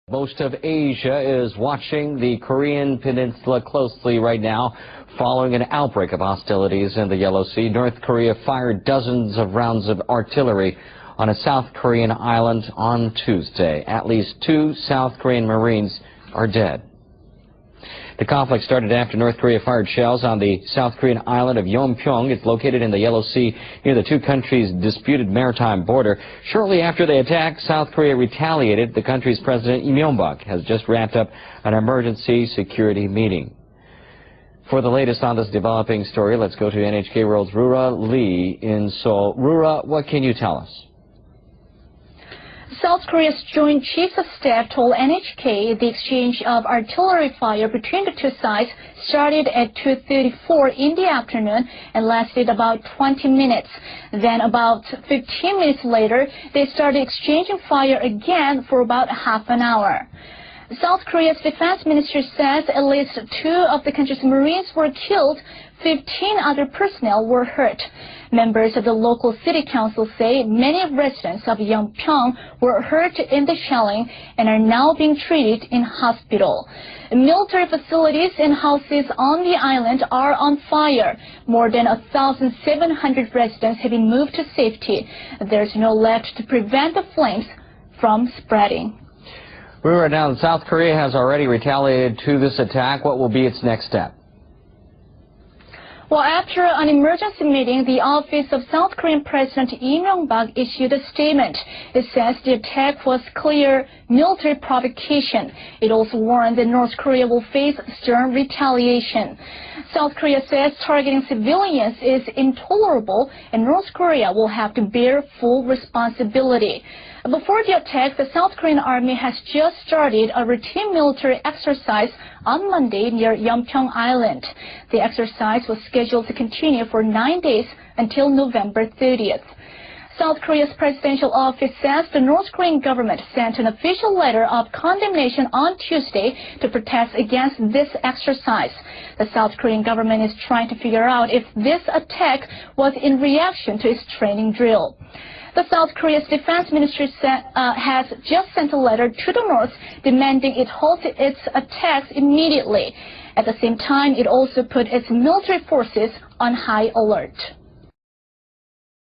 Most of Asia is watching the Korean peninsula closely right now following an outbreak of hostilities in the Yellow Sea. North Korea fired dozens of rounds of artillery on a South Korean island on Tuesday. At least 2 South Korean Marines are dead. The conflict started after North Korea fired shells on the South Korean island of Yeonpyeong. It's located in the Yellow Sea near the two countries' disputed maritime border. Shortly after the attack, South Korea retaliated. The country's president, Lee Myung-bak, has just wrapped up an emergency security meeting. For the latest on this developing story, let's go to NHK World's Rura Lee in Seoul. Rura, what can you tell us? South Korea's Joint Chiefs of Staff told NHK the exchange of artillery fire between the two sides started at 2:34 in the afternoon and lasted about 20 minutes. Then about 15 minutes later, they started exchanging fire again for about half an hour. South Korea's defense minister says at least 2 of the country's Marines were killed, 15 other personnel were hurt. Members of the local city council say many residents of Yeonpyeong were hurt in the shelling and are now being treated in hospital. Military facilities and houses on the island are on fire. More than 1,700 residents have been moved to safety. There's no left to prevent the flames from spreading. Rura, now South Korea has already retaliated to this attack. What will be its next step? Well, after an emergency meeting, the office of South Korean President Lee Myung-bak issued a statement. It says the attack was clear military provocation. It also warned that North Korea will face stern retaliation. South Korea says targeting civilians is intolerable and North Korea will have to bear full responsibility. Before the attack, the South Korean Army has just started a routine military exercise on Monday near Yeonpyeong Island. The exercise was scheduled to continue for 9 days until November 30th. South Korea's presidential office says the North Korean government sent an official letter of condemnation on Tuesday to protest against this exercise. The South Korean government is trying to figure out if this attack was in reaction to its training drill. The South Korea's defense ministry has just sent a letter to the North demanding it halt its attacks immediately. At the same time, it also put its military forces on high alert.